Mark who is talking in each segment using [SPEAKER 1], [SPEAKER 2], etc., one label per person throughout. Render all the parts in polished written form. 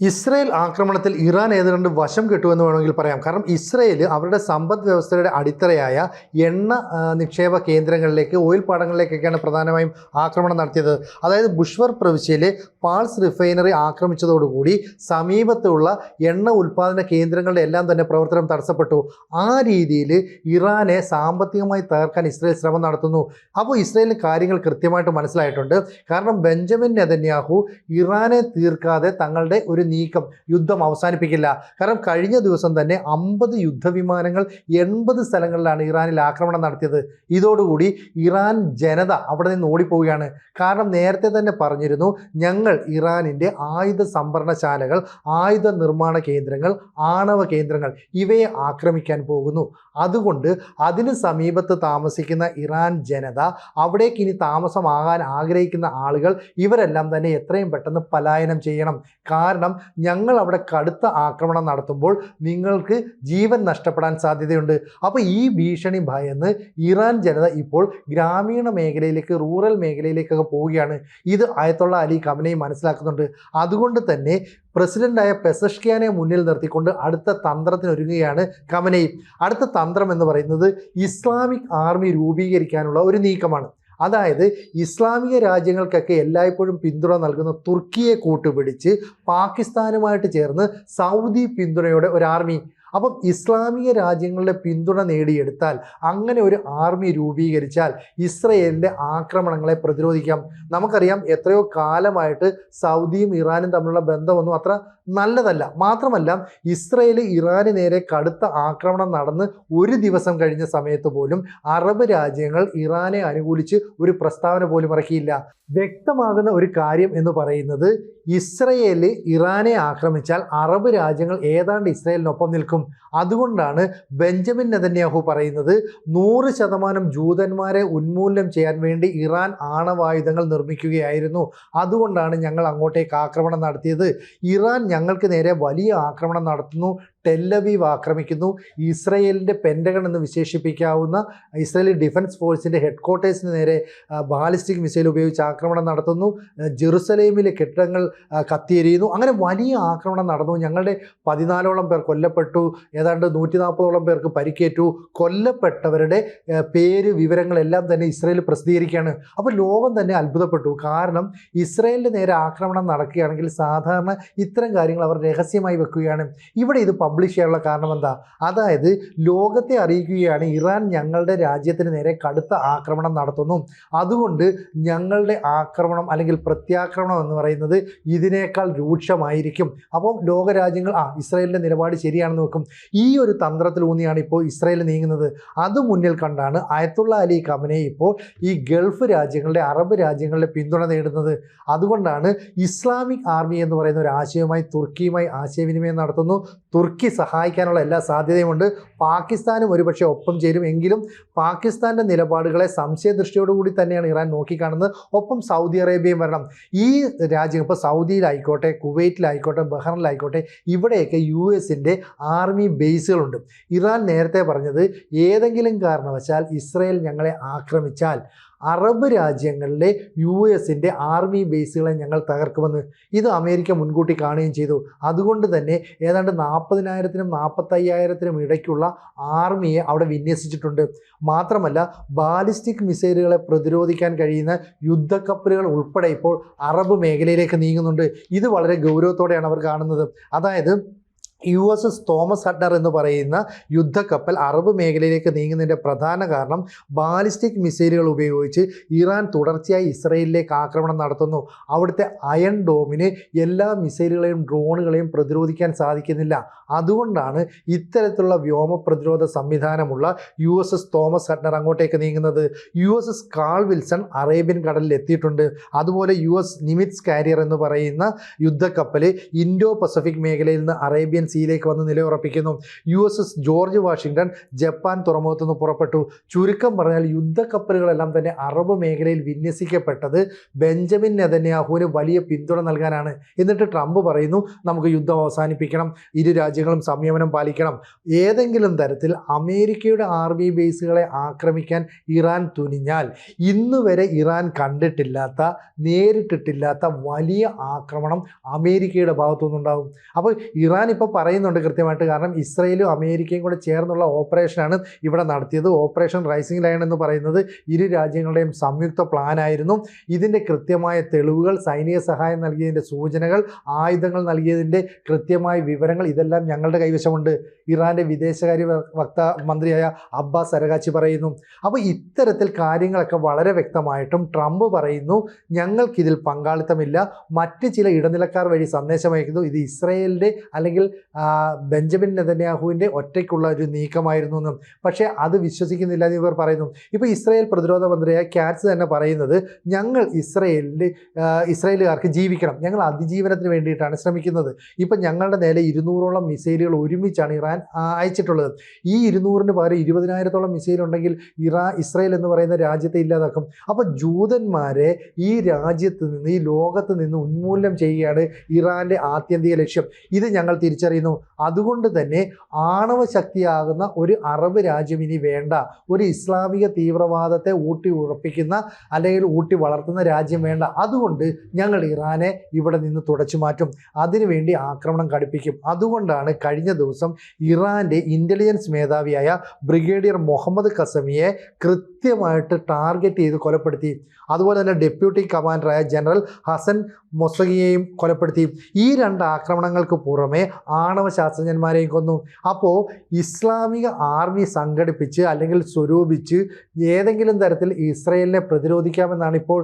[SPEAKER 1] Israel ആക്രമണത്തിൽ Iran ഏതാണ്ട് വശം കിട്ടുമെന്ന് വേണമെങ്കിൽ പറയാം. കാരണം ഇസ്രയേൽ അവരുടെ സമ്പദ് വ്യവസ്ഥയുടെ അടിത്തറയായ എണ്ണ നിക്ഷേപ കേന്ദ്രങ്ങളിലേക്ക്, ഓയിൽ പാടങ്ങളിലേക്കൊക്കെയാണ് പ്രധാനമായും ആക്രമണം നടത്തിയത്. അതായത് ബുഷ്വർ പ്രവിശ്യയിലെ പാൾസ് റിഫൈനറി ആക്രമിച്ചതോടുകൂടി സമീപത്തുള്ള എണ്ണ ഉൽപ്പാദന കേന്ദ്രങ്ങളുടെ എല്ലാം തന്നെ പ്രവർത്തനം തടസ്സപ്പെട്ടു. ആ രീതിയിൽ ഇറാനെ സാമ്പത്തികമായി തകർക്കാൻ ഇസ്രയേൽ ശ്രമം നടത്തുന്നു. അപ്പോൾ ഇസ്രയേലിന് കാര്യങ്ങൾ കൃത്യമായിട്ട് മനസ്സിലായിട്ടുണ്ട്. കാരണം ബെഞ്ചമിൻ നെതന്യാഹു ഇറാനെ തീർക്കാതെ തങ്ങളുടെ ഒരു നീക്കം, യുദ്ധം അവസാനിപ്പിക്കില്ല. കാരണം കഴിഞ്ഞ ദിവസം തന്നെ 50 യുദ്ധവിമാനങ്ങൾ 80 സ്ഥലങ്ങളിലാണ് ഇറാനിൽ ആക്രമണം നടത്തിയത്. ഇതോടുകൂടി ഇറാൻ ജനത അവിടെ നിന്ന് ഓടിപ്പോവുകയാണ്. കാരണം നേരത്തെ തന്നെ പറഞ്ഞിരുന്നു, ഞങ്ങൾ ഇറാനിൻ്റെ ആയുധ സംഭരണശാലകൾ, ആയുധ നിർമ്മാണ കേന്ദ്രങ്ങൾ, ആണവ കേന്ദ്രങ്ങൾ ഇവയെ ആക്രമിക്കാൻ പോകുന്നു. അതുകൊണ്ട് അതിന് സമീപത്ത് താമസിക്കുന്ന ഇറാൻ ജനത, അവിടേക്ക് ഇനി താമസമാകാൻ ആഗ്രഹിക്കുന്ന ആളുകൾ, ഇവരെല്ലാം തന്നെ എത്രയും പെട്ടെന്ന് പലായനം ചെയ്യണം. കാരണം ഞങ്ങൾ അവിടെ കടുത്ത ആക്രമണം നടത്തുമ്പോൾ നിങ്ങൾക്ക് ജീവൻ നഷ്ടപ്പെടാൻ സാധ്യതയുണ്ട്. അപ്പോൾ ഈ ഭീഷണി ഭയന്ന് ഇറാൻ ജനത ഇപ്പോൾ ഗ്രാമീണ മേഖലയിലേക്ക്, റൂറൽ മേഖലയിലേക്കൊക്കെ പോവുകയാണ്. ഇത് അയത്തുള്ള അലി ഖമനേയി മനസ്സിലാക്കുന്നുണ്ട്. അതുകൊണ്ട് തന്നെ പ്രസിഡന്റായ പെസഷ്കിയാനെ മുന്നിൽ നിർത്തിക്കൊണ്ട് അടുത്ത തന്ത്രത്തിനൊരുങ്ങുകയാണ് ഖമനേയി. അടുത്ത തന്ത്രം എന്ന് പറയുന്നത് ഇസ്ലാമിക് ആർമി രൂപീകരിക്കാനുള്ള ഒരു നീക്കമാണ്. അതായത് ഇസ്ലാമിക രാജ്യങ്ങൾക്കൊക്കെ എല്ലായ്പ്പോഴും പിന്തുണ നൽകുന്ന തുർക്കിയെ കൂട്ടുപിടിച്ച് പാകിസ്ഥാനുമായിട്ട് ചേർന്ന് സൗദി പിന്തുണയോടെ ഒരു ആർമി, അപ്പം ഇസ്ലാമിക രാജ്യങ്ങളുടെ പിന്തുണ നേടിയെടുത്താൽ, അങ്ങനെ ഒരു ആർമി രൂപീകരിച്ചാൽ ഇസ്രയേലിൻ്റെ ആക്രമണങ്ങളെ പ്രതിരോധിക്കാം. നമുക്കറിയാം എത്രയോ കാലമായിട്ട് സൗദിയും ഇറാനും തമ്മിലുള്ള ബന്ധമൊന്നും അത്ര നല്ലതല്ല. മാത്രമല്ല ഇസ്രയേൽ ഇറാന് നേരെ കടുത്ത ആക്രമണം നടന്ന് ഒരു ദിവസം കഴിഞ്ഞ സമയത്ത് പോലും അറബ് രാജ്യങ്ങൾ ഇറാനെ അനുകൂലിച്ച് ഒരു പ്രസ്താവന പോലും ഇറക്കിയില്ല. വ്യക്തമാകുന്ന ഒരു കാര്യം എന്ന് പറയുന്നത്, ഇസ്രയേൽ ഇറാനെ ആക്രമിച്ചാൽ അറബ് രാജ്യങ്ങൾ ഏതാണ്ട് ഇസ്രയേലിനൊപ്പം നിൽക്കും. അതുകൊണ്ടാണ് ബെഞ്ചമിൻ നെതന്യാഹു പറയുന്നത് 100% ജൂതന്മാരെ ഉന്മൂലനം ചെയ്യാൻ വേണ്ടി ഇറാൻ ആണവായുധങ്ങൾ നിർമ്മിക്കുകയായിരുന്നു. അതുകൊണ്ടാണ് ഞങ്ങൾ അങ്ങോട്ടേക്ക് ആക്രമണം നടത്തിയത്. ഇറാൻ ഞങ്ങൾക്ക് നേരെ വലിയ ആക്രമണം നടത്തുന്നു. ടെല്ലവീവ് ആക്രമിക്കുന്നു. ഇസ്രയേലിൻ്റെ പെൻറ്റഗൺ എന്ന് വിശേഷിപ്പിക്കാവുന്ന ഇസ്രയേലി ഡിഫൻസ് ഫോഴ്സിൻ്റെ ഹെഡ്ക്വാർട്ടേഴ്സിന് നേരെ ബാലിസ്റ്റിക് മിസൈൽ ഉപയോഗിച്ച് ആക്രമണം നടത്തുന്നു. ജെറുസലേമിലെ കെട്ടിടങ്ങൾ കത്തിയെരിയുന്നു. അങ്ങനെ വലിയ ആക്രമണം നടന്നു. ഞങ്ങളുടെ 14ഓളം പേർ കൊല്ലപ്പെട്ടു, ഏതാണ്ട് 140ഓളം പേർക്ക് പരിക്കേറ്റു. കൊല്ലപ്പെട്ടവരുടെ പേര്, വിവരങ്ങളെല്ലാം തന്നെ ഇസ്രയേൽ പ്രസിദ്ധീകരിക്കുകയാണ്. അപ്പോൾ ലോകം തന്നെ അത്ഭുതപ്പെട്ടു. കാരണം ഇസ്രയേലിൻ്റെ നേരെ ആക്രമണം നടക്കുകയാണെങ്കിൽ സാധാരണ ഇത്തരം കാര്യങ്ങൾ അവർ രഹസ്യമായി വെക്കുകയാണ്. ഇവിടെ ഇത് പബ്ലിഷ് ചെയ്യാനുള്ള കാരണം എന്താ? അതായത് ലോകത്തെ അറിയിക്കുകയാണ്, ഇറാൻ ഞങ്ങളുടെ രാജ്യത്തിന് നേരെ കടുത്ത ആക്രമണം നടത്തുന്നു. അതുകൊണ്ട് ഞങ്ങളുടെ ആക്രമണം അല്ലെങ്കിൽ പ്രത്യാക്രമണം എന്ന് പറയുന്നത് ഇതിനേക്കാൾ രൂക്ഷമായിരിക്കും. അപ്പം ലോകരാജ്യങ്ങൾ ഇസ്രായേലിൻ്റെ നിലപാട് ശരിയാണെന്ന് വെക്കും. ഈ ഒരു തന്ത്രത്തിലൂന്നിയാണ് ഇപ്പോൾ ഇസ്രായേൽ നീങ്ങുന്നത്. അത് മുന്നിൽ കണ്ടാണ് അയത്തുള്ള അലി ഖമനേയി ഇപ്പോൾ ഈ ഗൾഫ് രാജ്യങ്ങളുടെ, അറബ് രാജ്യങ്ങളുടെ പിന്തുണ നേടുന്നത്. അതുകൊണ്ടാണ് ഇസ്ലാമിക് ആർമി എന്ന് പറയുന്ന ഒരു ആശയവുമായി തുർക്കിയുമായി ആശയവിനിമയം നടത്തുന്നു. തുർക്കി സഹായിക്കാനുള്ള എല്ലാ സാധ്യതയുമുണ്ട്. പാകിസ്ഥാനും ഒരുപക്ഷെ ഒപ്പം ചേരും. എങ്കിലും പാകിസ്ഥാൻ്റെ നിലപാടുകളെ സംശയദൃഷ്ടിയോടുകൂടി തന്നെയാണ് ഇറാൻ നോക്കിക്കാണുന്നത്. ഒപ്പം സൗദി അറേബ്യയും വരണം. ഈ രാജ്യം ഇപ്പോൾ സൗദിയിലായിക്കോട്ടെ, കുവൈറ്റിലായിക്കോട്ടെ, ബഹ്റിനിലായിക്കോട്ടെ, ഇവിടെയൊക്കെ US-ൻ്റെ ആർമി ബേസുകളുണ്ട്. ഇറാൻ നേരത്തെ പറഞ്ഞത്, ഏതെങ്കിലും കാരണവശാൽ ഇസ്രയേൽ ഞങ്ങളെ ആക്രമിച്ചാൽ അറബ് രാജ്യങ്ങളിലെ US-ൻ്റെ ആർമി ബേസുകളെ ഞങ്ങൾ തകർക്കുമെന്ന്. ഇത് അമേരിക്ക മുൻകൂട്ടി കാണുകയും ചെയ്തു. അതുകൊണ്ട് തന്നെ ഏതാണ്ട് 40,000-നും 45,000-നും ഇടയ്ക്കുള്ള ആർമിയെ അവിടെ വിന്യസിച്ചിട്ടുണ്ട്. മാത്രമല്ല ബാലിസ്റ്റിക് മിസൈലുകളെ പ്രതിരോധിക്കാൻ കഴിയുന്ന യുദ്ധക്കപ്പലുകൾ ഉൾപ്പെടെ ഇപ്പോൾ അറബ് മേഖലയിലേക്ക് നീങ്ങുന്നുണ്ട്. ഇത് വളരെ ഗൗരവത്തോടെയാണ് അവർ കാണുന്നത്. അതായത് USS തോമസ് ഹഡ്നർ എന്ന് പറയുന്ന യുദ്ധക്കപ്പൽ അറബ് മേഖലയിലേക്ക് നീങ്ങുന്നതിൻ്റെ പ്രധാന കാരണം ബാലിസ്റ്റിക് മിസൈലുകൾ ഉപയോഗിച്ച് ഇറാൻ തുടർച്ചയായി ഇസ്രയേലിലേക്ക് ആക്രമണം നടത്തുന്നു. അവിടുത്തെ അയൺ ഡോമിന് എല്ലാ മിസൈലുകളെയും ഡ്രോണുകളെയും പ്രതിരോധിക്കാൻ സാധിക്കുന്നില്ല. അതുകൊണ്ടാണ് ഇത്തരത്തിലുള്ള വ്യോമ പ്രതിരോധ സംവിധാനമുള്ള USS തോമസ് ഹഡ്നർ അങ്ങോട്ടേക്ക് നീങ്ങുന്നത്. USS കാൾ വിൽസൺ അറേബ്യൻ കടലിൽ എത്തിയിട്ടുണ്ട്. അതുപോലെ US നിമിറ്റ്സ് കാരിയർ എന്ന് പറയുന്ന യുദ്ധക്കപ്പൽ ഇൻഡോ പസഫിക് മേഖലയിൽ നിന്ന് അറേബ്യൻ സീയിലേക്ക് വന്ന് നിലയുറപ്പിക്കുന്നു. USS ജോർജ് വാഷിങ്ടൺ ജപ്പാൻ തുറമുഖത്തു നിന്ന് പുറപ്പെട്ടു. ചുരുക്കം പറഞ്ഞാൽ യുദ്ധക്കപ്പലുകളെല്ലാം തന്നെ അറബ് മേഖലയിൽ വിന്യസിക്കപ്പെട്ടത് ബെഞ്ചമിൻ നെതന്യാഹുവിന് വലിയ പിന്തുണ നൽകാനാണ്. എന്നിട്ട് ട്രംപ് പറയുന്നു നമുക്ക് യുദ്ധം അവസാനിപ്പിക്കണം, ഇരു രാജ്യങ്ങളും സംയമനം പാലിക്കണം. ഏതെങ്കിലും തരത്തിൽ അമേരിക്കയുടെ ആർമി ബേസുകളെ ആക്രമിക്കാൻ ഇറാൻ തുനിഞ്ഞാൽ ഇന്ന് വരെ ഇറാൻ കണ്ടിട്ടില്ലാത്ത, നേരിട്ടിട്ടില്ലാത്ത വലിയ ആക്രമണം അമേരിക്കയുടെ ഭാഗത്തുനിന്നുണ്ടാകും. അപ്പോൾ ഇറാൻ ഇപ്പോൾ പറയുന്നുണ്ട് കൃത്യമായിട്ട്, കാരണം ഇസ്രയേലും അമേരിക്കയും കൂടെ ചേർന്നുള്ള ഓപ്പറേഷനാണ് ഇവിടെ നടത്തിയത്. ഓപ്പറേഷൻ റൈസിംഗ് ലയൺ എന്ന് പറയുന്നത് ഇരു രാജ്യങ്ങളുടെയും സംയുക്ത പ്ലാനായിരുന്നു. ഇതിൻ്റെ കൃത്യമായ തെളിവുകൾ, സൈനിക സഹായം നൽകിയതിൻ്റെ സൂചനകൾ, ആയുധങ്ങൾ നൽകിയതിൻ്റെ കൃത്യമായ വിവരങ്ങൾ ഇതെല്ലാം ഞങ്ങളുടെ കൈവശമുണ്ട്, ഇറാൻ്റെ വിദേശകാര്യ മന്ത്രിയായ അബ്ബാസ് അരഗാച്ചി പറയുന്നു. അപ്പോൾ ഇത്തരത്തിൽ കാര്യങ്ങളൊക്കെ വളരെ വ്യക്തമായിട്ടും ട്രംപ് പറയുന്നു ഞങ്ങൾക്കിതിൽ പങ്കാളിത്തമില്ല. മറ്റ് ചില ഇടനിലക്കാർ വഴി സന്ദേശം അയക്കുന്നു ഇത് ഇസ്രയേലിൻ്റെ അല്ലെങ്കിൽ ബെഞ്ചമിൻ നെതന്യാഹുവിൻ്റെ ഒറ്റയ്ക്കുള്ള ഒരു നീക്കമായിരുന്നു എന്നും. പക്ഷേ അത് വിശ്വസിക്കുന്നില്ല എന്ന് ഇവർ പറയുന്നു. ഇപ്പോൾ ഇസ്രയേൽ പ്രതിരോധ മന്ത്രിയായ കാറ്റ്സ് തന്നെ പറയുന്നത് ഞങ്ങൾ ഇസ്രയേലുകാർക്ക് ജീവിക്കണം, ഞങ്ങൾ അതിജീവനത്തിന് വേണ്ടിയിട്ടാണ് ശ്രമിക്കുന്നത്. ഇപ്പം ഞങ്ങളുടെ നേരെ 200ഓളം മിസൈലുകൾ ഒരുമിച്ചാണ് ഇറാൻ അയച്ചിട്ടുള്ളത്. ഈ 200ന് പകരം 20,000-ഓളം മിസൈൽ ഉണ്ടെങ്കിൽ ഇസ്രയേൽ എന്ന് പറയുന്ന രാജ്യത്തെ ഇല്ലാതാക്കും. അപ്പോൾ ജൂതന്മാരെ ഈ രാജ്യത്ത് നിന്ന്, ഈ ലോകത്ത് നിന്ന് ഉന്മൂലനം ചെയ്യുകയാണ് ഇറാൻ്റെ ആത്യന്തിക ലക്ഷ്യം. ഇത് ഞങ്ങൾ തിരിച്ചറിയുന്നു. അതുകൊണ്ട് തന്നെ ആണവ ശക്തിയാകുന്ന ഒരു അറബ് രാജ്യം ഇനി വേണ്ട, ഒരു ഇസ്ലാമിക തീവ്രവാദത്തെ ഊട്ടി ഉറപ്പിക്കുന്ന അല്ലെങ്കിൽ ഊട്ടി വളർത്തുന്ന രാജ്യം വേണ്ട. അതുകൊണ്ട് ഞങ്ങൾ ഇറാനെ ഇവിടെ നിന്ന് തുടച്ചു മാറ്റും, അതിനുവേണ്ടി ആക്രമണം കടുപ്പിക്കും. അതുകൊണ്ടാണ് കഴിഞ്ഞ ദിവസം ഇറാൻ്റെ ഇൻ്റലിജൻസ് മേധാവിയായ ബ്രിഗേഡിയർ മുഹമ്മദ് ഖസമിയെ കൃത്യമായിട്ട് ടാർഗറ്റ് ചെയ്ത് കൊലപ്പെടുത്തി. അതുപോലെ തന്നെ ഡെപ്യൂട്ടി കമാൻഡറായ ജനറൽ ഹസൻ മൊസഗിയെയും കൊലപ്പെടുത്തി. ഈ 2 ആക്രമണങ്ങൾക്ക് പുറമെ ആണവ ശാസ്ത്രജ്ഞന്മാരെയും കൊന്നു. അപ്പോൾ ഇസ്ലാമിക ആർമി സംഘടിപ്പിച്ച് അല്ലെങ്കിൽ സ്വരൂപിച്ച് ഏതെങ്കിലും തരത്തിൽ ഇസ്രയേലിനെ പ്രതിരോധിക്കാമെന്നാണ് ഇപ്പോൾ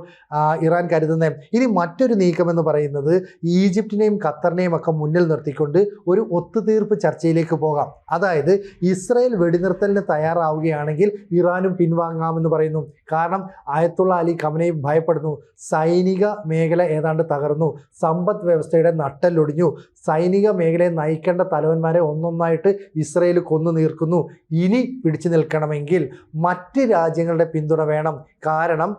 [SPEAKER 1] ഇറാൻ കരുതുന്നത്. ഇനി മറ്റൊരു നീക്കമെന്ന് പറയുന്നത് ഈജിപ്തിനെയും ഖത്തറിനെയും ഒക്കെ മുന്നിൽ നിർത്തിക്കൊണ്ട് ഒരു ഒത്തുതീർപ്പ് ചർച്ചയിലേക്ക് പോകാം. അതായത് ഇസ്രയേൽ വെടിനിർത്തലിന് തയ്യാറാവുകയാണെങ്കിൽ ഇറാനും പിൻവാങ്ങാമെന്ന് പറയുന്നു. കാരണം ആയത്തുള്ള അലി ഖമനേയി ഭയപ്പെടുന്നു. സൈനിക മേഖല ഏതാണ്ട് തകർന്നു, സമ്പദ് വ്യവസ്ഥയുടെ നട്ടെല്ലൊടിഞ്ഞു, സൈനിക മേഖലയെ നയിക്കേണ്ട തലവന്മാരെ ഒന്നൊന്നായിട്ട് ഇസ്രയേൽ കൊന്നു നീർക്കുന്നു. ഇനി പിടിച്ചു നിൽക്കണമെങ്കിൽ മറ്റ് രാജ്യങ്ങളുടെ പിന്തുണ വേണം. കാരണം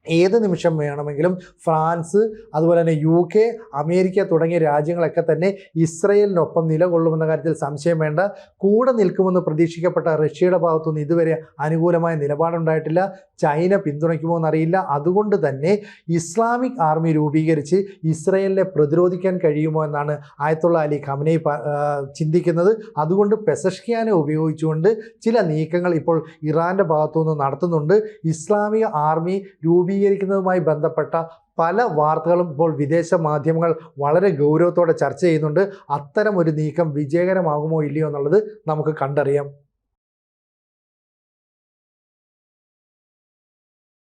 [SPEAKER 1] ഏത് നിമിഷം വേണമെങ്കിലും ഫ്രാൻസ്, അതുപോലെ തന്നെ UK, അമേരിക്ക തുടങ്ങിയ രാജ്യങ്ങളൊക്കെ തന്നെ ഇസ്രയേലിനൊപ്പം നിലകൊള്ളുമെന്ന കാര്യത്തിൽ സംശയം വേണ്ട. കൂടെ നിൽക്കുമെന്ന് പ്രതീക്ഷിക്കപ്പെട്ട റഷ്യയുടെ ഭാഗത്തുനിന്ന് ഇതുവരെ അനുകൂലമായ നിലപാടുണ്ടായിട്ടില്ല. ചൈന പിന്തുണയ്ക്കുമോ എന്നറിയില്ല. അതുകൊണ്ട് തന്നെ ഇസ്ലാമിക് ആർമി രൂപീകരിച്ച് ഇസ്രയേലിനെ പ്രതിരോധിക്കാൻ കഴിയുമോ എന്നാണ് ആയത്തുള്ള അലി ഖമനേയി ചിന്തിക്കുന്നത്. അതുകൊണ്ട് പെസഷ്കിയാനെ ഉപയോഗിച്ചുകൊണ്ട് ചില നീക്കങ്ങൾ ഇപ്പോൾ ഇറാൻ്റെ ഭാഗത്തുനിന്ന് നടത്തുന്നുണ്ട്. ഇസ്ലാമിക ആർമി രൂപീകരിക്കുന്നതുമായി ബന്ധപ്പെട്ട പല വാർത്തകളും ഇപ്പോൾ വിദേശ മാധ്യമങ്ങൾ വളരെ ഗൗരവത്തോടെ ചർച്ച ചെയ്യുന്നുണ്ട്. അത്തരം ഒരു നീക്കം വിജയകരമാകുമോ ഇല്ലയോ എന്നുള്ളത് നമുക്ക് കണ്ടറിയാം.